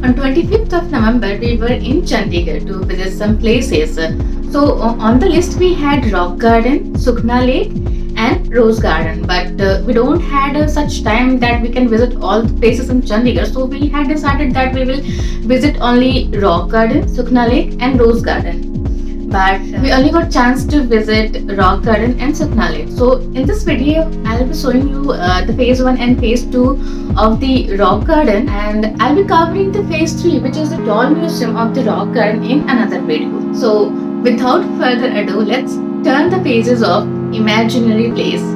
On 25th of November, we were in Chandigarh to visit some places. So on the list we had Rock Garden, Sukhna Lake, and Rose Garden. But we don't had such time that we can visit all the places in Chandigarh. So we had decided that we will visit only Rock Garden, Sukhna Lake, and Rose Garden. But we only got chance to visit Rock Garden and Sukhna Lake. So in this video, I'll be showing you the phase 1 and phase 2 of the Rock Garden, and I'll be covering the phase 3, which is the doll museum of the Rock Garden, in another video. So without further ado, let's turn the pages of Imaginary Place.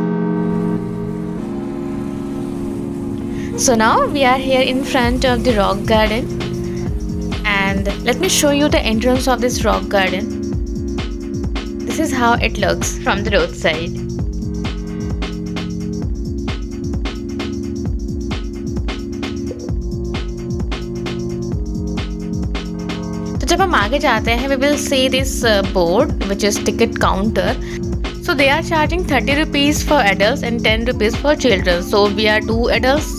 So now we are here in front of the Rock Garden, and let me show you the entrance of this Rock Garden. This is how it looks from the roadside. तो जब हम आगे जाते हैं, we will see this board which is ticket counter. So they are charging 30 rupees for adults and 10 rupees for children. So we are 2 adults.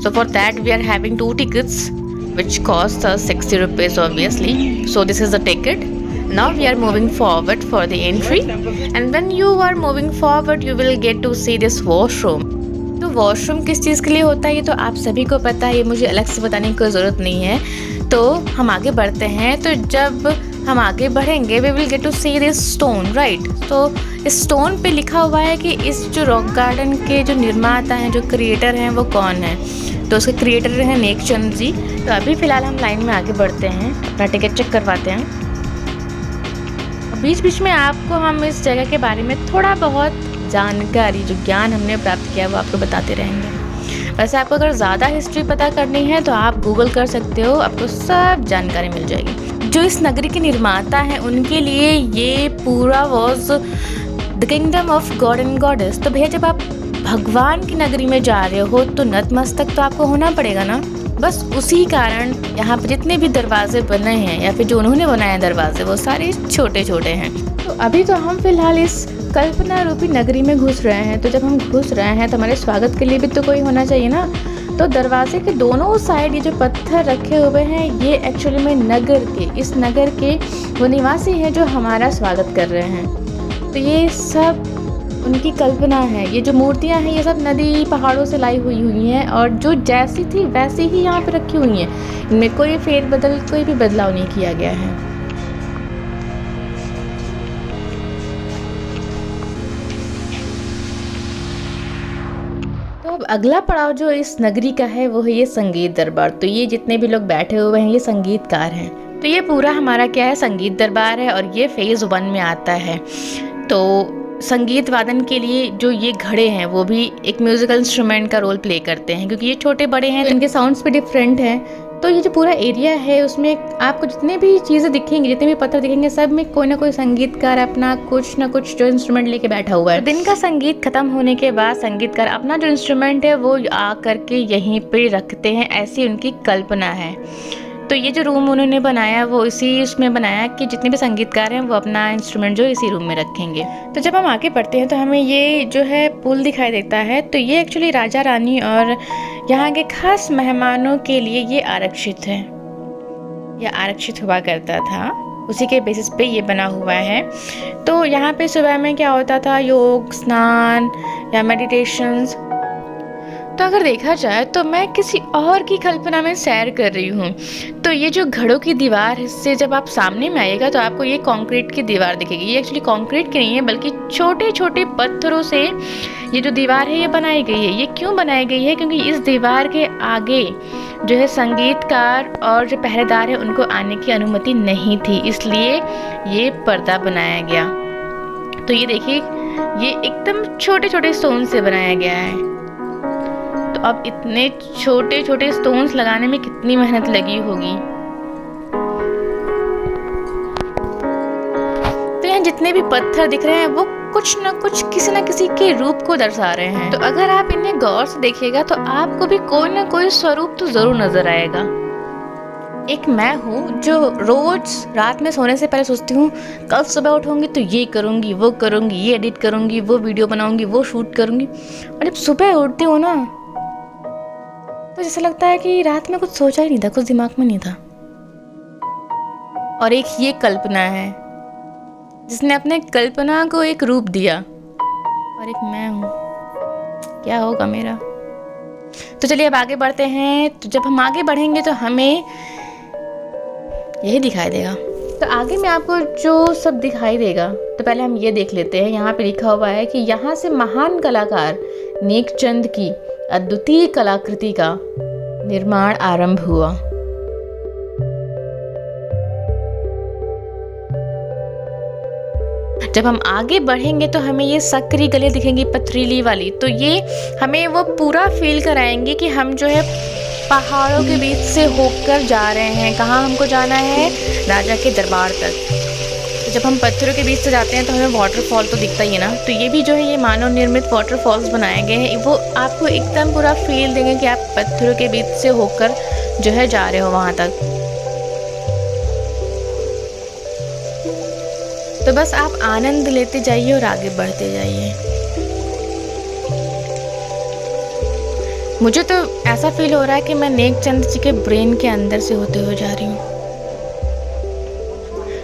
So for that we are having 2 tickets which cost us 60 rupees obviously. So this is the ticket. Now we are moving forward for the entry, and when you are moving forward you will get to see this washroom. तो washroom किस चीज़ के लिए होता है ये तो आप सभी को पता है, ये मुझे अलग से बताने की कोई ज़रूरत नहीं है। तो हम आगे बढ़ते हैं, तो जब हम आगे बढ़ेंगे we will get to see this stone, right? तो इस स्टोन पे लिखा हुआ है कि इस जो रॉक गार्डन के जो निर्माता हैं, जो क्रिएटर हैं, वो कौन है। तो उसके क्रिएटर हैं नेक चंद जी। तो अभी फ़िलहाल हम लाइन में आगे बढ़ते हैं, अपना टिकट चेक करवाते हैं। बीच बीच में आपको हम इस जगह के बारे में थोड़ा बहुत जानकारी, जो ज्ञान हमने प्राप्त किया वो आपको बताते रहेंगे। वैसे आपको अगर ज़्यादा हिस्ट्री पता करनी है तो आप गूगल कर सकते हो, आपको सब जानकारी मिल जाएगी। जो इस नगरी के निर्माता हैं उनके लिए ये पूरा was the kingdom of God and goddess. तो भैया जब आप भगवान की नगरी में जा रहे हो तो नतमस्तक तो आपको होना पड़ेगा ना। बस उसी कारण यहाँ पे जितने भी दरवाजे बने हैं या फिर जो उन्होंने बनाए दरवाजे वो सारे छोटे छोटे हैं। तो अभी तो हम फिलहाल इस कल्पना रूपी नगरी में घुस रहे हैं। तो जब हम घुस रहे हैं तो हमारे स्वागत के लिए भी तो कोई होना चाहिए ना। तो दरवाजे के दोनों साइड ये जो पत्थर रखे हुए हैं ये एक्चुअली में इस नगर के वो निवासी हैं जो हमारा स्वागत कर रहे हैं। तो ये सब उनकी कल्पना है। ये जो मूर्तियां हैं ये सब नदी पहाड़ों से लाई हुई हैं, और जो जैसी थी वैसी ही यहाँ पे रखी हुई हैं। इनमें कोई फेरबदल, कोई भी बदलाव नहीं किया गया है। तो अब अगला पड़ाव जो इस नगरी का है वो है ये संगीत दरबार। तो ये जितने भी लोग बैठे हुए हैं ये संगीतकार हैं। तो ये पूरा हमारा क्या है, संगीत दरबार है, और ये फेज़ 1 में आता है। तो संगीत वादन के लिए जो ये घड़े हैं वो भी एक म्यूज़िकल इंस्ट्रूमेंट का रोल प्ले करते हैं, क्योंकि ये छोटे बड़े हैं तो इनके साउंड्स भी डिफरेंट हैं। तो ये जो पूरा एरिया है उसमें आपको जितने भी चीज़ें दिखेंगी, जितने भी पत्थर दिखेंगे, सब में कोई ना कोई संगीतकार अपना कुछ ना कुछ जो इंस्ट्रूमेंट लेके बैठा हुआ है। दिन का संगीत खत्म होने के बाद संगीतकार अपना जो इंस्ट्रूमेंट है वो आ करके यहीं पे रखते हैं, ऐसी उनकी कल्पना है। तो ये जो रूम उन्होंने बनाया वो इसी उसमें बनाया कि जितने भी संगीतकार हैं वो अपना इंस्ट्रूमेंट जो इसी रूम में रखेंगे। तो जब हम आगे बढ़ते हैं तो हमें ये जो है पुल दिखाई देता है। तो ये एक्चुअली राजा रानी और यहाँ के खास मेहमानों के लिए ये आरक्षित है, या आरक्षित हुआ करता था, उसी के बेसिस पे ये बना हुआ है। तो यहाँ पे सुबह में क्या होता था, योग, स्नान या मेडिटेशंस। तो अगर देखा जाए तो मैं किसी और की कल्पना में सैर कर रही हूँ। तो ये जो घड़ों की दीवार से जब आप सामने में आइएगा तो आपको ये कंक्रीट की दीवार दिखेगी। ये एक्चुअली कंक्रीट की नहीं है बल्कि छोटे छोटे पत्थरों से ये जो दीवार है ये बनाई गई है। ये क्यों बनाई गई है, क्योंकि इस दीवार के आगे जो है संगीतकार और जो पहरेदार है उनको आने की अनुमति नहीं थी, इसलिए ये पर्दा बनाया गया। तो ये देखिए ये एकदम छोटे छोटे स्टोन से बनाया गया है। तो अब इतने छोटे छोटे स्टोन्स लगाने में कितनी मेहनत लगी होगी। तो यहाँ जितने भी पत्थर दिख रहे हैं वो कुछ न कुछ किसी न किसी के रूप को दर्शा रहे हैं। तो अगर आप इन्हें गौर से देखिएगा तो आपको भी कोई न कोई स्वरूप तो जरूर नजर आएगा। एक मैं हूँ जो रोज रात में सोने से पहले सोचती हूँ कल सुबह उठूंगी तो ये करूँगी, वो करूँगी, ये एडिट करूँगी, वो वीडियो बनाऊँगी, वो शूट करूँगी। और जब सुबह उठती हूँ ना तो जैसे लगता है कि रात में कुछ सोचा ही नहीं था, कुछ दिमाग में नहीं था। और एक ये कल्पना है जिसने अपने कल्पना को एक रूप दिया, और एक मैं हूँ, क्या होगा मेरा। तो चलिए अब आगे बढ़ते हैं। तो जब हम आगे बढ़ेंगे तो हमें यही दिखाई देगा। तो आगे में आपको जो सब दिखाई देगा, तो पहले हम ये देख लेते हैं। यहाँ पे लिखा हुआ है कि यहाँ से महान कलाकार नेकचंद की अद्वितीय कलाकृति का निर्माण आरंभ हुआ। जब हम आगे बढ़ेंगे तो हमें ये सकरी गली दिखेंगी, पथरीली वाली। तो ये हमें वो पूरा फील कराएंगे कि हम जो है पहाड़ों के बीच से होकर जा रहे हैं। कहाँ हमको जाना है? राजा के दरबार तक। तो जब हम पत्थरों के बीच से जाते हैं तो हमें वाटरफॉल तो दिखता ही है ना। तो ये भी जो है ये मानव निर्मित वाटरफॉल्स बनाए गए हैं। वो आपको एकदम पूरा फील देंगे कि आप पत्थरों के बीच से होकर जो है जा रहे हो वहाँ तक। तो बस आप आनंद लेते जाइए और आगे बढ़ते जाइए। मुझे तो ऐसा फील हो रहा है कि मैं नेकचंद जी के ब्रेन के अंदर से होते हुए जा रही हूँ।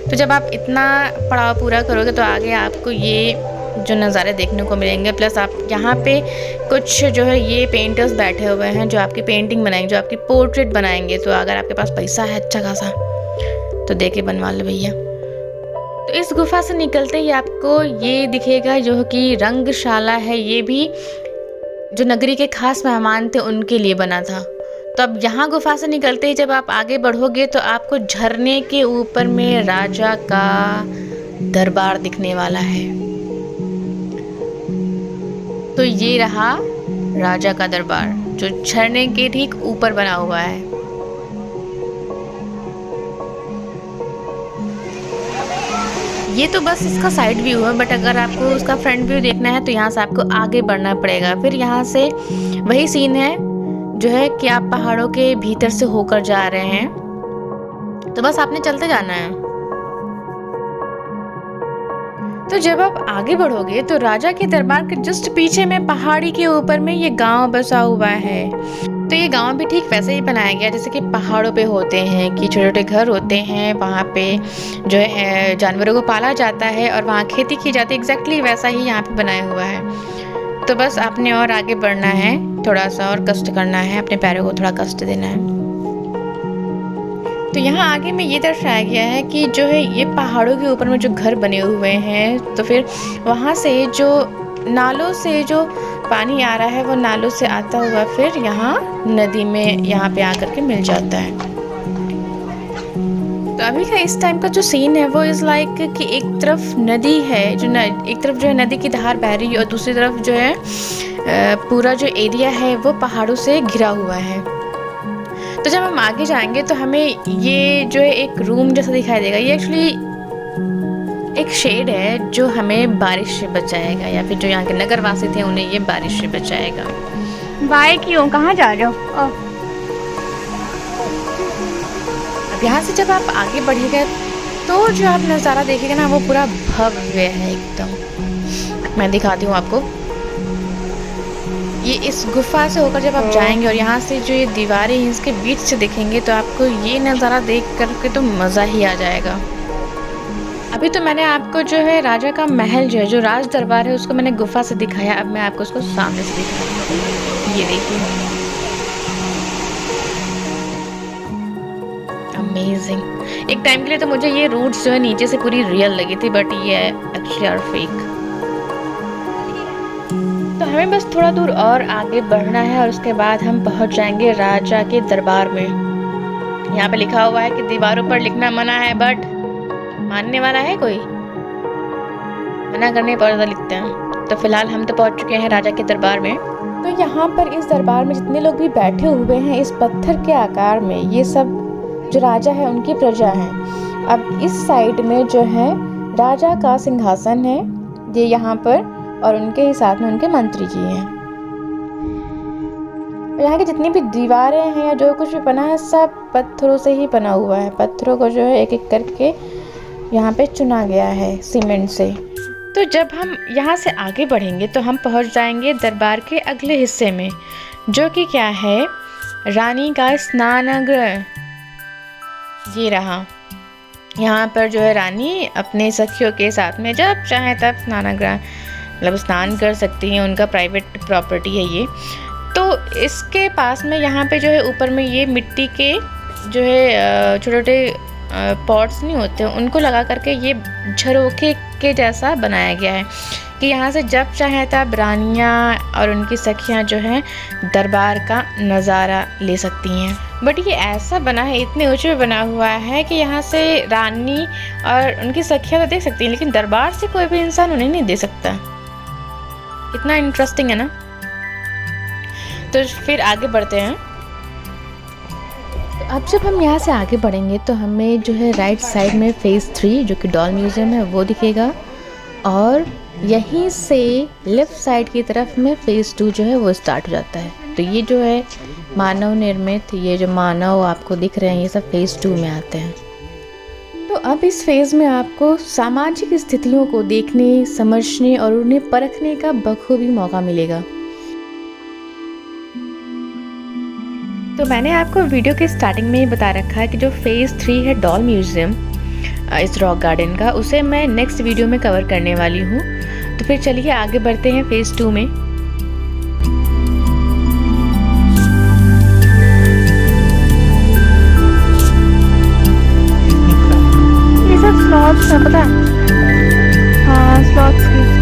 तो जब आप इतना पड़ाव पूरा करोगे तो आगे आपको ये जो नज़ारे देखने को मिलेंगे। प्लस आप यहाँ पे कुछ जो है ये पेंटर्स बैठे हुए हैं जो आपकी पेंटिंग बनाएंगे, जो आपकी पोर्ट्रेट बनाएंगे। तो अगर आपके पास पैसा है अच्छा खासा तो दे के बनवा लो भैया। तो इस गुफा से निकलते ही आपको ये दिखेगा जो कि रंगशाला है। ये भी जो नगरी के खास मेहमान थे उनके लिए बना था। तो अब यहाँ गुफा से निकलते ही जब आप आगे बढ़ोगे तो आपको झरने के ऊपर में राजा का दरबार दिखने वाला है। तो ये रहा राजा का दरबार जो झरने के ठीक ऊपर बना हुआ है। ये तो बस इसका साइड व्यू है, बट अगर आपको उसका फ्रंट व्यू देखना है तो यहाँ से आपको आगे बढ़ना पड़ेगा। फिर यहाँ से वही सीन है जो है कि आप पहाड़ों के भीतर से होकर जा रहे हैं। तो बस आपने चलते जाना है। तो जब आप आगे बढ़ोगे तो राजा के दरबार के जस्ट पीछे में पहाड़ी के ऊपर में ये गांव बसा हुआ है। तो ये गांव भी ठीक वैसे ही बनाया गया जैसे कि पहाड़ों पे होते हैं कि छोटे छोटे घर होते हैं, वहाँ पे जो है जानवरों को पाला जाता है और वहाँ खेती की जाती है। एग्जैक्टली वैसा ही यहाँ पे बनाया हुआ है। तो बस आपने और आगे बढ़ना है, थोड़ा सा और कष्ट करना है, अपने पैरों को थोड़ा कष्ट देना है। तो यहाँ आगे में ये दर्शाया गया है कि जो है ये पहाड़ों के ऊपर में जो घर बने हुए हैं, तो फिर वहाँ से जो नालों से जो पानी आ रहा है वो नालों से आता हुआ फिर यहाँ नदी में यहाँ पे आकर के मिल जाता है। तो अभी का इस टाइम का जो सीन है वो इज़ लाइक कि एक तरफ नदी है एक तरफ जो है नदी की धार बह रही है और दूसरी तरफ जो है पूरा जो एरिया है वो पहाड़ों से घिरा हुआ है। तो जब हम आगे जाएंगे तो हमें ये जो है एक रूम जैसा दिखाई देगा। ये एक्चुअली एक शेड है जो हमें बारिश से बचाएगा, या फिर जो यहाँ के नगरवासी थे उन्हें ये बारिश से बचाएगा। बाय क्यों, कहाँ जा रहे हो? अब यहाँ से जब आप आगे बढ़ेगा तो जो आप नज़ारा देखेगा ना वो पूरा भव्य है एकदम। मैं दिखाती हूँ आपको। ये इस गुफा से होकर जब आप जाएंगे और यहाँ से जो ये दीवारें हैं इसके बीच से देखेंगे तो आपको ये नज़ारा देख करके तो मज़ा ही आ जाएगा। अभी तो मैंने आपको जो है राजा का महल जो है जो राज दरबार है उसको मैंने गुफा से दिखाया। अब मैं आपको उसको सामने से दिखाऊंगी। ये देखिए, अमेजिंग। एक टाइम के लिए तो मुझे ये रूट्स जो है नीचे से पूरी रियल लगी थी, बट ये एक्चुअली आर फेक। तो हमें बस थोड़ा दूर और आगे बढ़ना है और उसके बाद हम पहुंच जाएंगे राजा के दरबार में। यहाँ पे लिखा हुआ है कि दीवारों पर लिखना मना है, बट मानने वाला है कोई? मना करने पर तो लिखते हैं। तो फिलहाल हम तो पहुंच चुके हैं राजा के दरबार में। तो यहाँ पर इस दरबार में जितने लोग भी बैठे हुए हैं इस पत्थर के आकार में, ये सब जो राजा है उनकी प्रजा है। अब इस साइड में जो है राजा का सिंहासन है ये यहाँ पर, और उनके ही साथ में उनके मंत्री जी हैं। यहाँ की जितनी भी दीवारें हैं या जो कुछ भी बना है सब पत्थरों से ही बना हुआ है। पत्थरों को जो है एक एक करके यहाँ पे चुना गया है सीमेंट से। तो जब हम यहाँ से आगे बढ़ेंगे तो हम पहुँच जाएंगे दरबार के अगले हिस्से में, जो कि क्या है रानी का स्नानगृह ये रहा। यहाँ पर जो है रानी अपने सखियों के साथ में जब चाहे तब स्नानगृह मतलब स्नान कर सकती हैं, उनका प्राइवेट प्रॉपर्टी है ये। तो इसके पास में यहाँ पे जो है ऊपर में ये मिट्टी के जो है छोटे छोटे पॉट्स नहीं होते, उनको लगा करके ये झरोखे के जैसा बनाया गया है कि यहाँ से जब चाहे तब रानियाँ और उनकी सखियाँ जो हैं दरबार का नज़ारा ले सकती हैं। बट ये ऐसा बना है, इतने ऊंचे पे बना हुआ है कि यहाँ से रानी और उनकी सखियाँ तो देख सकती हैं, लेकिन दरबार से कोई भी इंसान उन्हें नहीं दे सकता। इतना इंटरेस्टिंग है ना। तो फिर आगे बढ़ते हैं। तो अब जब हम यहाँ से आगे बढ़ेंगे तो हमें जो है राइट साइड में फेज़ 3 जो कि डॉल म्यूज़ियम है वो दिखेगा, और यहीं से लेफ़्ट साइड की तरफ में फेज़ 2 जो है वो स्टार्ट हो जाता है। तो ये जो है मानव निर्मित, ये जो मानव आपको दिख रहे हैं ये सब फेज़ 2 में आते हैं। तो अब इस फेज़ में आपको सामाजिक स्थितियों को देखने, समझने और उन्हें परखने का बखूबी मौका मिलेगा। तो मैंने आपको वीडियो के स्टार्टिंग में ही बता रखा है कि जो फेज़ 3 है डॉल म्यूज़ियम इस रॉक गार्डन का, उसे मैं नेक्स्ट वीडियो में कवर करने वाली हूँ। तो फिर चलिए आगे बढ़ते हैं फेज़ 2 में। ये सब स्लॉट्स है पता है? हाँ स्लॉट्स की।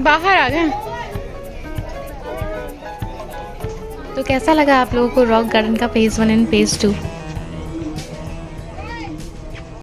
बाहर आ गए। तो कैसा लगा आप लोगों को रॉक गार्डन का फेज़ 1 एंड फेज़ 2?